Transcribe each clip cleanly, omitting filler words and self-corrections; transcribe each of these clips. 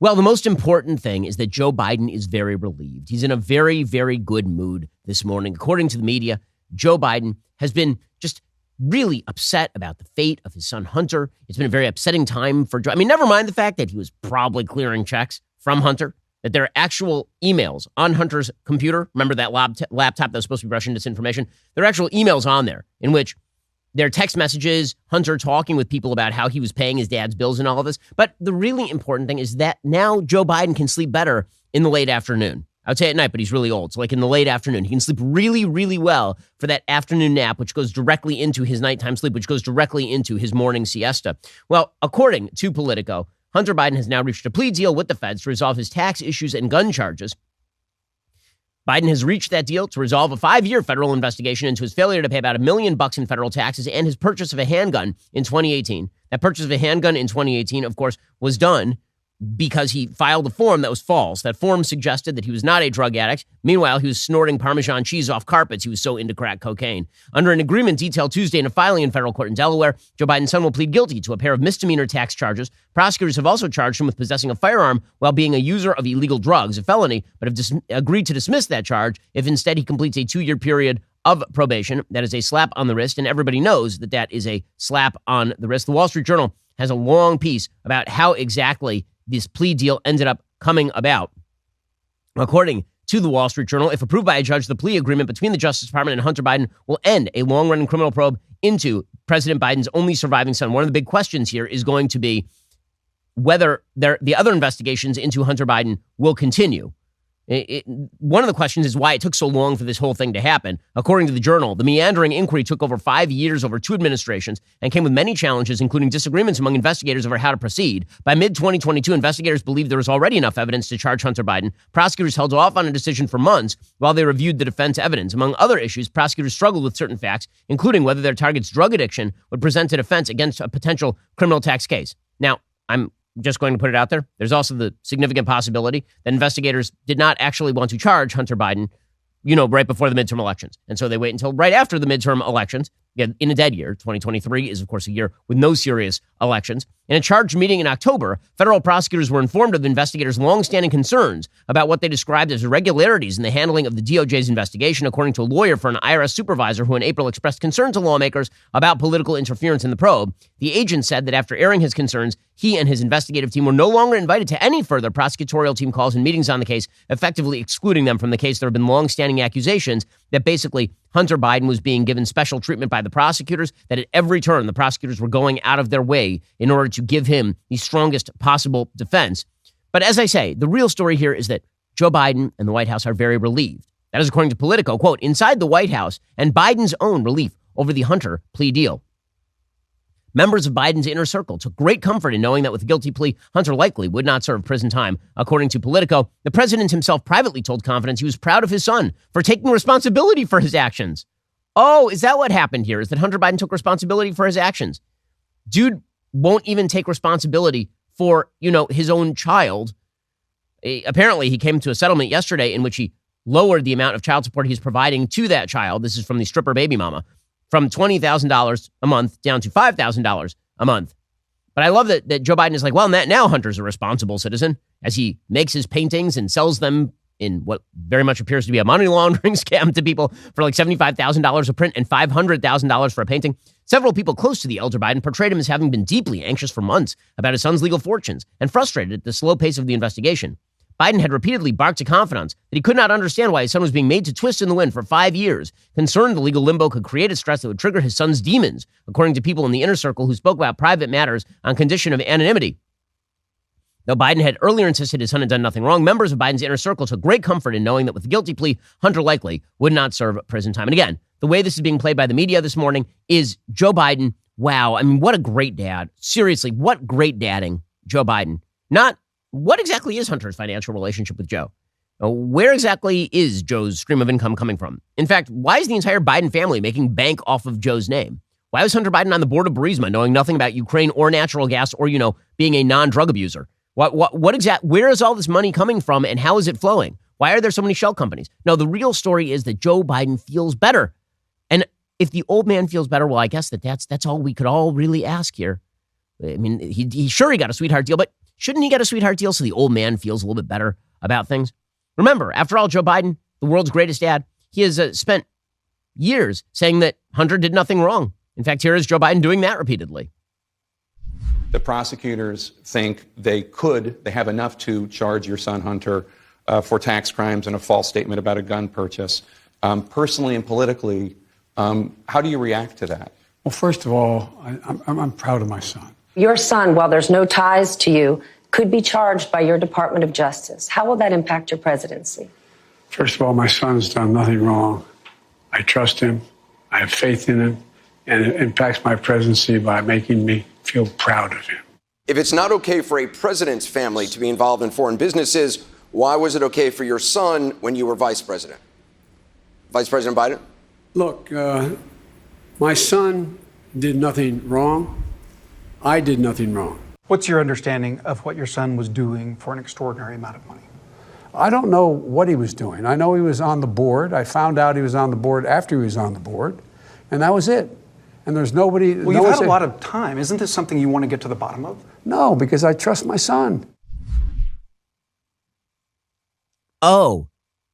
Well, the most important thing is that Joe Biden is very relieved. He's in a very, very good mood this morning. According to the media, Joe Biden has been just really upset about the fate of his son, Hunter. It's been a very upsetting time for Joe. I mean, never mind the fact that he was probably clearing checks from Hunter, that there are actual emails on Hunter's computer. Remember that laptop that was supposed to be brushing disinformation? There are actual emails on there in which there are text messages, Hunter talking with people about how he was paying his dad's bills and all of this. But the really important thing is that now Joe Biden can sleep better in the late afternoon. I would say at night, but he's really old. So like in the late afternoon, he can sleep really, really well for that afternoon nap, which goes directly into his nighttime sleep, which goes directly into his morning siesta. Well, according to Politico, Hunter Biden has now reached a plea deal with the feds to resolve his tax issues and gun charges. Biden has reached that deal to resolve a 5-year federal investigation into his failure to pay about $1 million in federal taxes and his purchase of a handgun in 2018. That purchase of a handgun in 2018, of course, was done because he filed a form that was false. That form suggested that he was not a drug addict. Meanwhile, he was snorting Parmesan cheese off carpets. He was so into crack cocaine. Under an agreement detailed Tuesday in a filing in federal court in Delaware, Joe Biden's son will plead guilty to a pair of misdemeanor tax charges. Prosecutors have also charged him with possessing a firearm while being a user of illegal drugs, a felony, but have agreed to dismiss that charge if instead he completes a 2-year period of probation. That is a slap on the wrist, and everybody knows that that is a slap on the wrist. The Wall Street Journal has a long piece about how exactly this plea deal ended up coming about. According to the Wall Street Journal, if approved by a judge, the plea agreement between the Justice Department and Hunter Biden will end a long-running criminal probe into President Biden's only surviving son. One of the big questions here is going to be whether the other investigations into Hunter Biden will continue. One of the questions is why it took so long for this whole thing to happen. According to the Journal, the meandering inquiry took over 5 years, over 2 administrations, and came with many challenges, including disagreements among investigators over how to proceed. By mid-2022, investigators believed there was already enough evidence to charge Hunter Biden. Prosecutors held off on a decision for months while they reviewed the defense evidence. Among other issues, prosecutors struggled with certain facts, including whether their target's drug addiction would present a defense against a potential criminal tax case. Now, I'm just going to put it out there. There's also the significant possibility that investigators did not actually want to charge Hunter Biden, right before the midterm elections. And so they wait until right after the midterm elections. In a dead year. 2023 is, of course, a year with no serious elections. In a charged meeting in October, federal prosecutors were informed of investigators' longstanding concerns about what they described as irregularities in the handling of the DOJ's investigation, according to a lawyer for an IRS supervisor who in April expressed concern to lawmakers about political interference in the probe. The agent said that after airing his concerns, he and his investigative team were no longer invited to any further prosecutorial team calls and meetings on the case, effectively excluding them from the case. There have been longstanding accusations that basically Hunter Biden was being given special treatment by the prosecutors, that at every turn the prosecutors were going out of their way in order to give him the strongest possible defense. But as I say, the real story here is that Joe Biden and the White House are very relieved. That is according to Politico, quote, inside the White House and Biden's own relief over the Hunter plea deal. Members of Biden's inner circle took great comfort in knowing that with a guilty plea, Hunter likely would not serve prison time. According to Politico, the president himself privately told Confidence he was proud of his son for taking responsibility for his actions. Oh, is that what happened here? Is that Hunter Biden took responsibility for his actions? Dude won't even take responsibility for, his own child. Apparently, he came to a settlement yesterday in which he lowered the amount of child support he's providing to that child. This is from the stripper baby mama. From $20,000 a month down to $5,000 a month. But I love that Joe Biden is like, well, now Hunter's a responsible citizen as he makes his paintings and sells them in what very much appears to be a money laundering scam to people for like $75,000 a print and $500,000 for a painting. Several people close to the elder Biden portrayed him as having been deeply anxious for months about his son's legal fortunes and frustrated at the slow pace of the investigation. Biden had repeatedly barked to confidants that he could not understand why his son was being made to twist in the wind for 5 years, concerned the legal limbo could create a stress that would trigger his son's demons, according to people in the inner circle who spoke about private matters on condition of anonymity. Though Biden had earlier insisted his son had done nothing wrong, members of Biden's inner circle took great comfort in knowing that with the guilty plea, Hunter likely would not serve prison time. And again, the way this is being played by the media this morning is Joe Biden. Wow, I mean, what a great dad. Seriously, what great dadding, Joe Biden. Not what exactly is Hunter's financial relationship with Joe? Where exactly is Joe's stream of income coming from? In fact, why is the entire Biden family making bank off of Joe's name? Why was Hunter Biden on the board of Burisma knowing nothing about Ukraine or natural gas or, being a non-drug abuser? Where is all this money coming from and how is it flowing? Why are there so many shell companies? No, the real story is that Joe Biden feels better. And if the old man feels better, well, I guess that's all we could all really ask here. I mean, he got a sweetheart deal, but shouldn't he get a sweetheart deal so the old man feels a little bit better about things? Remember, after all, Joe Biden, the world's greatest dad, he has spent years saying that Hunter did nothing wrong. In fact, here is Joe Biden doing that repeatedly. The prosecutors think they have enough to charge your son Hunter for tax crimes and a false statement about a gun purchase. Personally and politically, how do you react to that? Well, first of all, I'm proud of my son. Your son, while there's no ties to you, could be charged by your Department of Justice. How will that impact your presidency? First of all, my son's done nothing wrong. I trust him. I have faith in him. And it impacts my presidency by making me feel proud of him. If it's not okay for a president's family to be involved in foreign businesses, why was it okay for your son when you were vice president? Vice President Biden? Look, my son did nothing wrong. I did nothing wrong. What's your understanding of what your son was doing for an extraordinary amount of money? I don't know what he was doing. I know he was on the board. I found out he was on the board after he was on the board, and that was it. And there's nobody... Well, you've had a lot of time. Isn't this something you want to get to the bottom of? No, because I trust my son. Oh.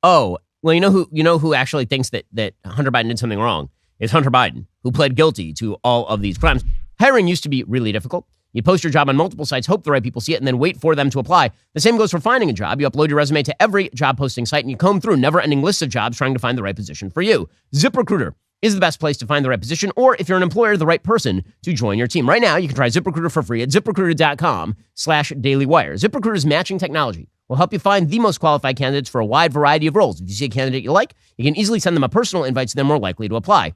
Well, you know who actually thinks that Hunter Biden did something wrong? It's Hunter Biden, who pled guilty to all of these crimes. Hiring used to be really difficult. You post your job on multiple sites, hope the right people see it, and then wait for them to apply. The same goes for finding a job. You upload your resume to every job posting site, and you comb through never-ending lists of jobs trying to find the right position for you. ZipRecruiter is the best place to find the right position, or if you're an employer, the right person to join your team. Right now, you can try ZipRecruiter for free at ZipRecruiter.com/dailywire. ZipRecruiter's matching technology will help you find the most qualified candidates for a wide variety of roles. If you see a candidate you like, you can easily send them a personal invite so they're more likely to apply.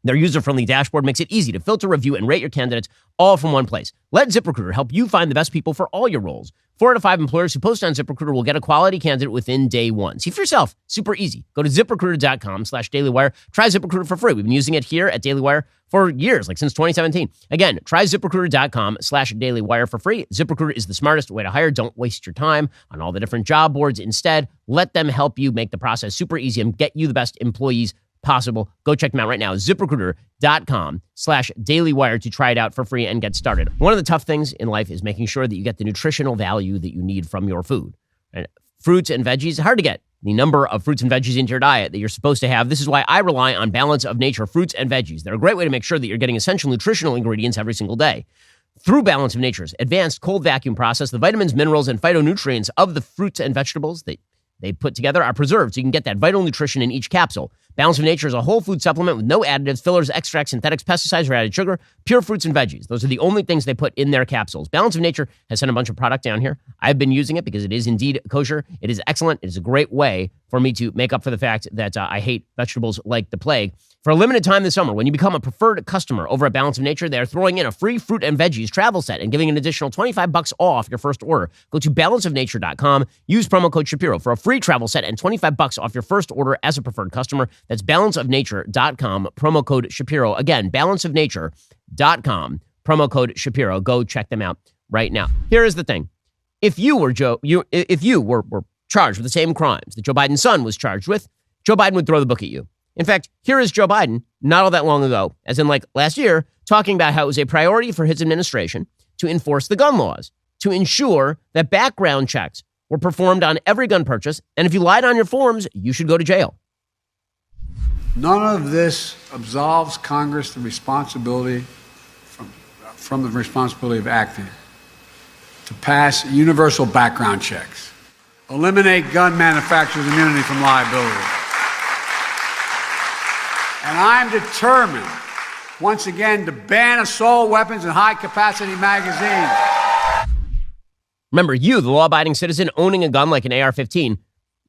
Their user-friendly dashboard makes it easy to filter, review, and rate your candidates all from one place. Let ZipRecruiter help you find the best people for all your roles. 4 out of 5 employers who post on ZipRecruiter will get a quality candidate within day one. See for yourself. Super easy. Go to ZipRecruiter.com/dailywire. Try ZipRecruiter for free. We've been using it here at Daily Wire for years, like since 2017. Again, try ZipRecruiter.com/dailywire for free. ZipRecruiter is the smartest way to hire. Don't waste your time on all the different job boards. Instead, let them help you make the process super easy and get you the best employees possible. Go check them out right now. ZipRecruiter.com/dailywire to try it out for free and get started. One of the tough things in life is making sure that you get the nutritional value that you need from your food. And fruits and veggies, hard to get the number of fruits and veggies into your diet that you're supposed to have. This is why I rely on Balance of Nature fruits and veggies. They're a great way to make sure that you're getting essential nutritional ingredients every single day. Through Balance of Nature's advanced cold vacuum process, the vitamins, minerals, and phytonutrients of the fruits and vegetables that they put together are preserved so you can get that vital nutrition in each capsule. Balance of Nature is a whole food supplement with no additives, fillers, extracts, synthetics, pesticides, or added sugar. Pure fruits and veggies. Those are the only things they put in their capsules. Balance of Nature has sent a bunch of product down here. I've been using it because it is indeed kosher. It is excellent. It is a great way for me to make up for the fact that I hate vegetables like the plague. For a limited time this summer, when you become a preferred customer over at Balance of Nature, they're throwing in a free fruit and veggies travel set and giving an additional $25 off your first order. Go to balanceofnature.com. Use promo code Shapiro for a free travel set and $25 off your first order as a preferred customer. That's balanceofnature.com, promo code Shapiro. Again, balanceofnature.com, promo code Shapiro. Go check them out right now. Here is the thing. If you were were charged with the same crimes that Joe Biden's son was charged with, Joe Biden would throw the book at you. In fact, here is Joe Biden, not all that long ago, as in like last year, talking about how it was a priority for his administration to enforce the gun laws, to ensure that background checks were performed on every gun purchase, and if you lied on your forms, you should go to jail. None of this absolves Congress the responsibility from the responsibility of acting to pass universal background checks, eliminate gun manufacturers' immunity from liability. And I'm determined, once again, to ban assault weapons and high-capacity magazines. Remember, you, the law-abiding citizen owning a gun like an AR-15,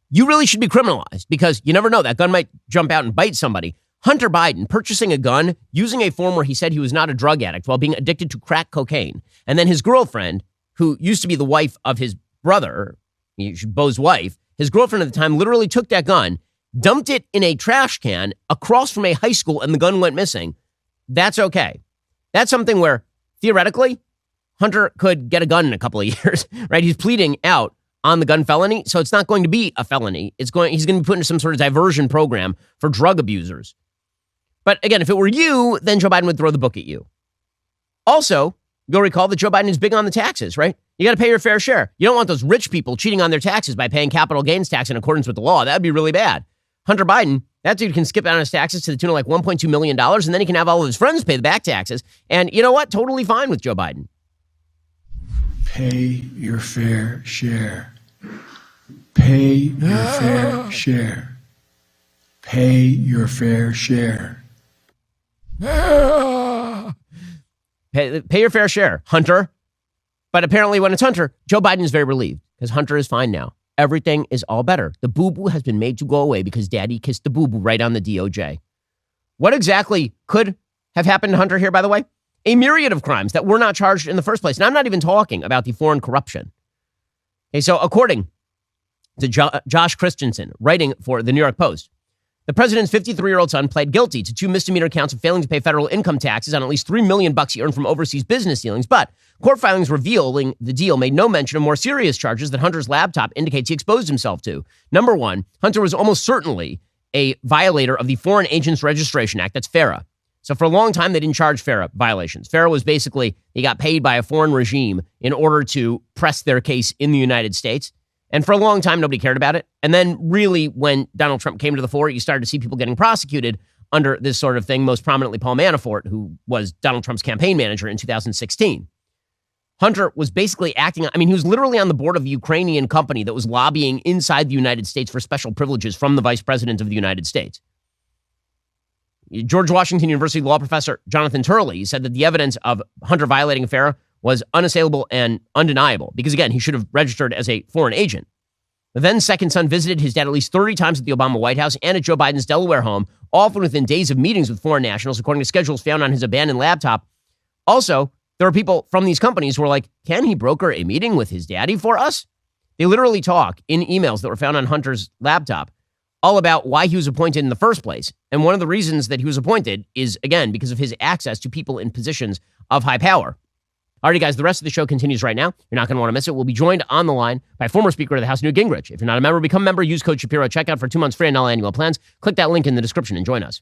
you really should be criminalized because you never know. That gun might jump out and bite somebody. Hunter Biden purchasing a gun using a form where he said he was not a drug addict while being addicted to crack cocaine. And then his girlfriend, who used to be the wife of his brother, Beau's wife, his girlfriend at the time literally took that gun, dumped it in a trash can across from a high school, and the gun went missing. That's okay. That's something where, theoretically, Hunter could get a gun in a couple of years, right? He's pleading out on the gun felony, so it's not going to be a felony. He's going to be put into some sort of diversion program for drug abusers. But again, if it were you, then Joe Biden would throw the book at you. Also, you'll recall that Joe Biden is big on the taxes, right? You got to pay your fair share. You don't want those rich people cheating on their taxes by paying capital gains tax in accordance with the law. That would be really bad. Hunter Biden, that dude can skip out on his taxes to the tune of like $1.2 million, and then he can have all of his friends pay the back taxes. And you know what? Totally fine with Joe Biden. Pay your fair share. Pay your fair share. Pay your fair share. Pay your fair share, Hunter. But apparently when it's Hunter, Joe Biden is very relieved because Hunter is fine now. Everything is all better. The boo-boo has been made to go away because daddy kissed the boo-boo right on the DOJ. What exactly could have happened to Hunter here, by the way? A myriad of crimes that were not charged in the first place. And I'm not even talking about the foreign corruption. Okay, so according to Josh Christensen, writing for the New York Post, the president's 53-year-old son pled guilty to 2 misdemeanor counts of failing to pay federal income taxes on at least $3 million he earned from overseas business dealings. But court filings revealing the deal made no mention of more serious charges that Hunter's laptop indicates he exposed himself to. Number one, Hunter was almost certainly a violator of the Foreign Agents Registration Act. That's FARA. So for a long time, they didn't charge FARA violations. FARA was basically, he got paid by a foreign regime in order to press their case in the United States. And for a long time, nobody cared about it. And then really, when Donald Trump came to the fore, you started to see people getting prosecuted under this sort of thing, most prominently Paul Manafort, who was Donald Trump's campaign manager in 2016. Hunter was basically acting, he was literally on the board of a Ukrainian company that was lobbying inside the United States for special privileges from the vice president of the United States. George Washington University law professor Jonathan Turley said that the evidence of Hunter violating FARA was unassailable and undeniable because, again, he should have registered as a foreign agent. The then second son visited his dad at least 30 times at the Obama White House and at Joe Biden's Delaware home, often within days of meetings with foreign nationals, according to schedules found on his abandoned laptop. Also, there are people from these companies who are like, can he broker a meeting with his daddy for us? They literally talk in emails that were found on Hunter's laptop all about why he was appointed in the first place. And one of the reasons that he was appointed is, again, because of his access to people in positions of high power. Alrighty, guys, the rest of the show continues right now. You're not going to want to miss it. We'll be joined on the line by former Speaker of the House, Newt Gingrich. If you're not a member, become a member. Use code Shapiro. Check out for 2 months free and all annual plans. Click that link in the description and join us.